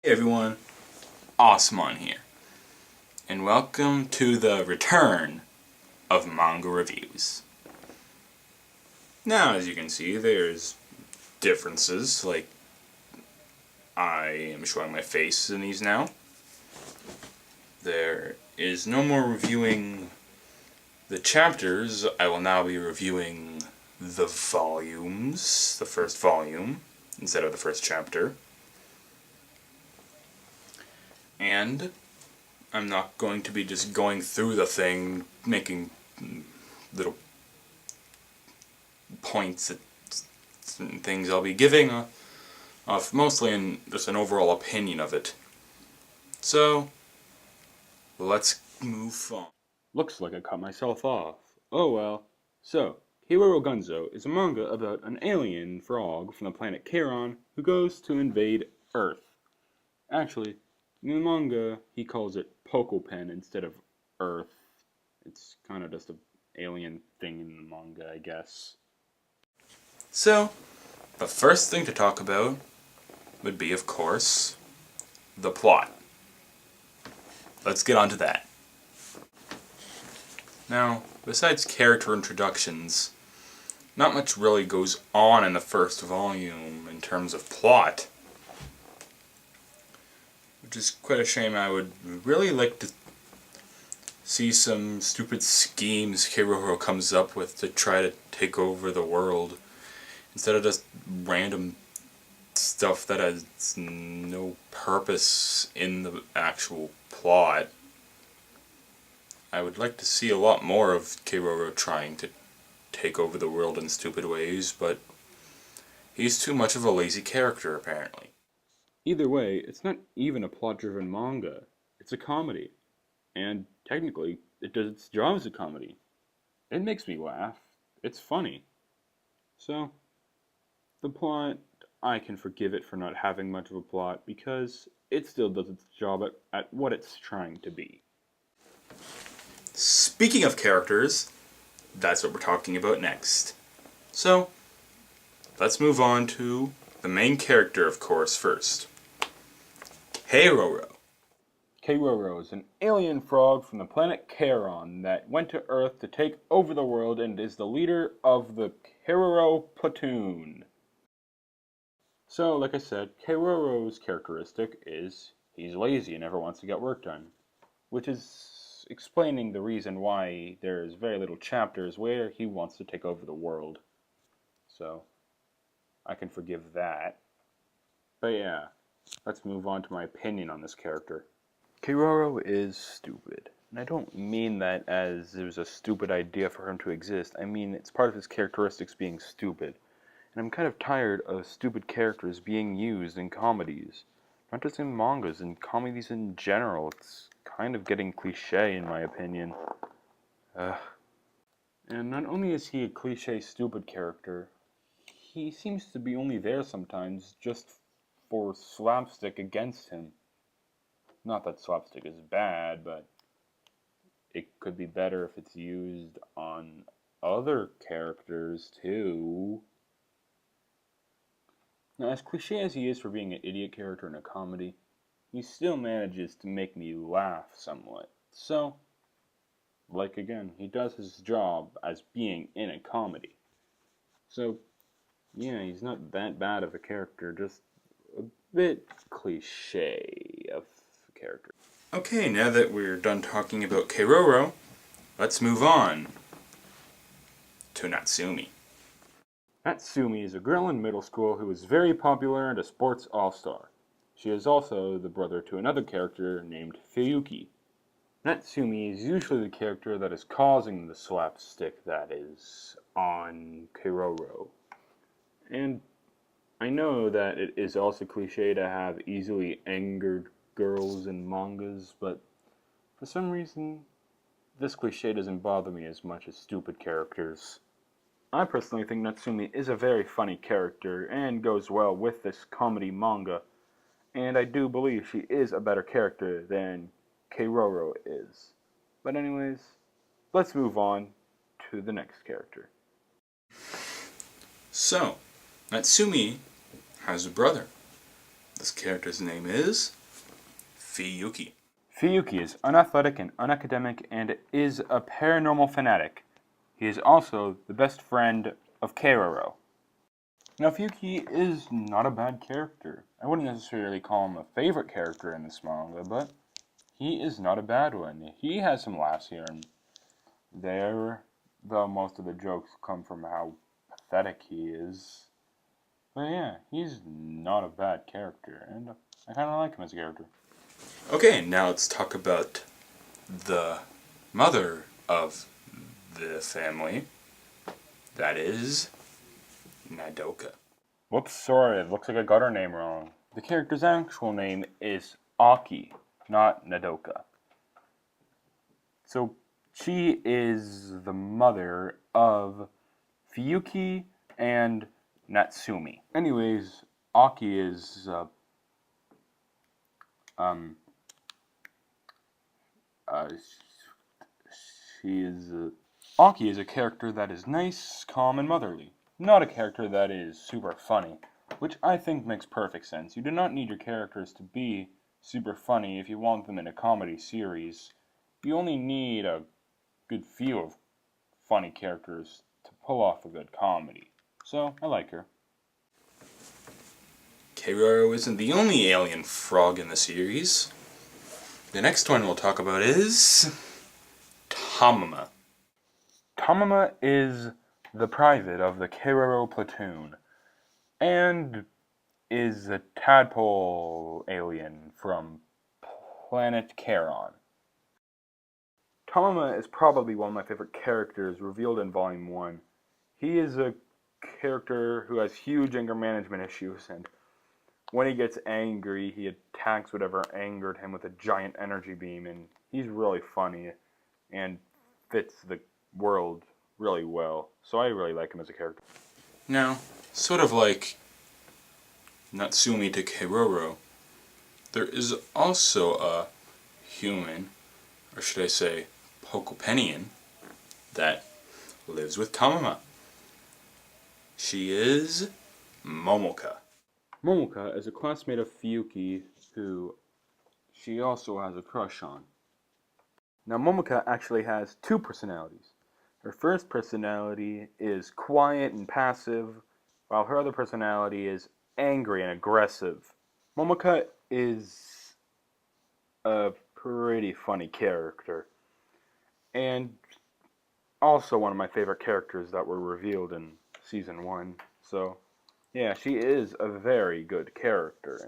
Hey everyone, Osman here, and welcome to the return of manga reviews. Now, as you can see, there's differences, like I am showing my face in these now. There is no more reviewing the chapters. I will now be reviewing the volumes, the first volume, instead of the first chapter. And I'm not going to be just going through the thing, making little points at certain things. I'll be giving off mostly in just an overall opinion of it. So, let's move on. Looks like I cut myself off. Oh well. So, Keroro Gunso is a manga about an alien frog from the planet Charon who goes to invade Earth. Actually, in the manga, he calls it Pokopen instead of Earth. It's kind of just an alien thing in the manga, I guess. So, the first thing to talk about would be, of course, the plot. Let's get on to that. Now, besides character introductions, not much really goes on in the first volume in terms of plot. Which is quite a shame. I would really like to see some stupid schemes Keroro comes up with to try to take over the world, instead of just random stuff that has no purpose in the actual plot. I would like to see a lot more of Keroro trying to take over the world in stupid ways, but he's too much of a lazy character, apparently. Either way, it's not even a plot-driven manga. It's a comedy. And technically, it does its job as a comedy. It makes me laugh. It's funny. So, the plot, I can forgive it for not having much of a plot because it still does its job at what it's trying to be. Speaking of keroro, that's what we're talking about next. So, let's move on to the main character, of course, first. Keroro. Keroro is an alien frog from the planet Charon that went to Earth to take over the world and is the leader of the Keroro platoon. So, like I said, Keroro's characteristic is he's lazy and never wants to get work done, which is explaining the reason why there's very little chapters where he wants to take over the world. So, I can forgive that. But yeah, let's move on to my opinion on this character. Keroro is stupid. And I don't mean that as it was a stupid idea for him to exist. I mean it's part of his characteristics being stupid. And I'm kind of tired of stupid characters being used in comedies. Not just in mangas, in comedies in general. It's kind of getting cliche in my opinion. And not only is he a cliche stupid character, he seems to be only there sometimes just for slapstick against him. Not that slapstick is bad, but it could be better if it's used on other characters too. Now, as cliche as he is for being an idiot character in a comedy, he still manages to make me laugh somewhat. So, like again, he does his job as being in a comedy. So, yeah, he's not that bad of a character, just a bit cliche of a character. Okay, now that we're done talking about Keroro, let's move on to Natsumi. Natsumi is a girl in middle school who is very popular and a sports all-star. She is also the brother to another character named Fuyuki. Natsumi is usually the character that is causing the slapstick that is on Keroro. And I know that it is also cliche to have easily angered girls in mangas, but for some reason, this cliche doesn't bother me as much as stupid characters. I personally think Natsumi is a very funny character and goes well with this comedy manga, and I do believe she is a better character than Keroro is. But anyways, let's move on to the next character. So, Natsumi has a brother. This character's name is Fiyuki. Fiyuki is unathletic and unacademic and is a paranormal fanatic. He is also the best friend of keroro. Now, Fiyuki is not a bad character. I wouldn't necessarily call him a favorite character in this manga, but he is not a bad one. He has some laughs here and there, though most of the jokes come from how pathetic he is. But yeah, he's not a bad character, and I kind of like him as a character. Okay, now let's talk about the mother of the family. That is Nodoka. Whoops, sorry, it looks like I got her name wrong. The character's actual name is Aki, not Nodoka. So, she is the mother of Fiyuki and Natsumi. Anyways, Aki is, Aki is a character that is nice, calm, and motherly. Not a character that is super funny, which I think makes perfect sense. You do not need your characters to be super funny if you want them in a comedy series. You only need a good few of funny characters to pull off a good comedy. So, I like her. Keroro isn't the only alien frog in the series. The next one we'll talk about is Tamama. Tamama is the private of the keroro platoon, and is a tadpole alien from planet Charon. Tamama is probably one of my favorite characters revealed in Volume 1. He is a character who has huge anger management issues, and when he gets angry, he attacks whatever angered him with a giant energy beam, and he's really funny and fits the world really well. So I really like him as a character. Now, sort of like Natsumi to Keroro, there is also a human, or should I say, Pokopenian, that lives with Tamama. She is Momoka. Momoka is a classmate of Fiyuki who she also has a crush on. Now, Momoka actually has two personalities. Her first personality is quiet and passive, while her other personality is angry and aggressive. Momoka is a pretty funny character, and also one of my favorite characters that were revealed in Season 1. So, yeah, she is a very good character,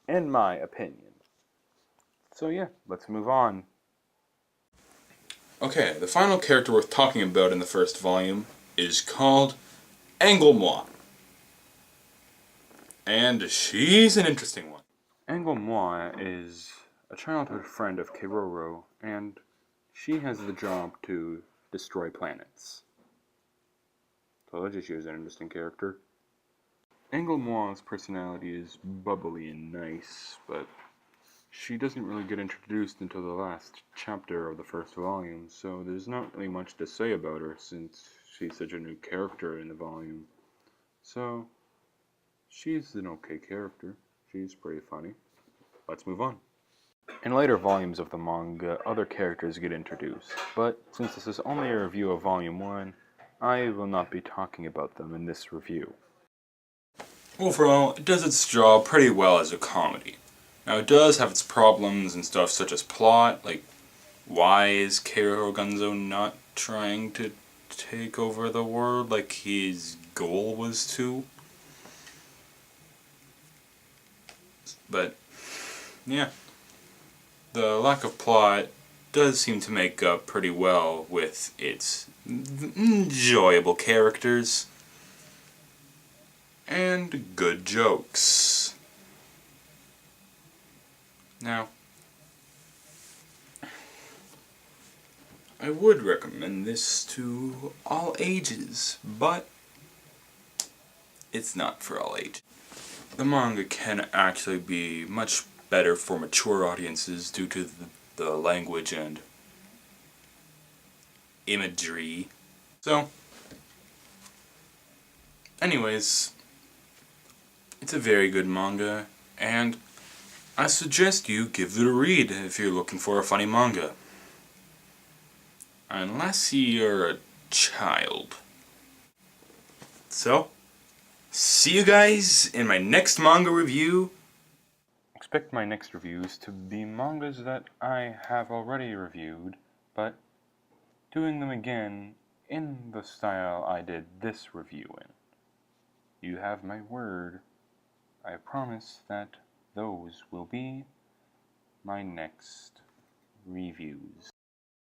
in my opinion. So yeah, let's move on. Okay, the final character worth talking about in the first volume is called Mwah. And she's an interesting one. Mwah is a childhood friend of Keroro, and she has the job to destroy planets. Told you she was an interesting character. Mwah's personality is bubbly and nice, but she doesn't really get introduced until the last chapter of the first volume, so there's not really much to say about her since she's such a new character in the volume. So, she's an okay character. She's pretty funny. Let's move on. In later volumes of the manga, other characters get introduced, but since this is only a review of Volume 1, I will not be talking about them in this review. Overall, it does its job pretty well as a comedy. Now, it does have its problems and stuff such as plot, like why is Keroro Gunso not trying to take over the world like his goal was to? But, yeah. The lack of plot does seem to make up pretty well with its enjoyable characters and good jokes. Now, I would recommend this to all ages, but it's not for all ages. The manga can actually be much better for mature audiences due to the language and imagery. So, anyways, it's a very good manga, And I suggest you give it a read if you're looking for a funny manga. Unless you're a child. So, see you guys in my next manga review. Expect my next reviews to be mangas that I have already reviewed, but doing them again in the style I did this review in. You have my word. I promise that those will be my next reviews.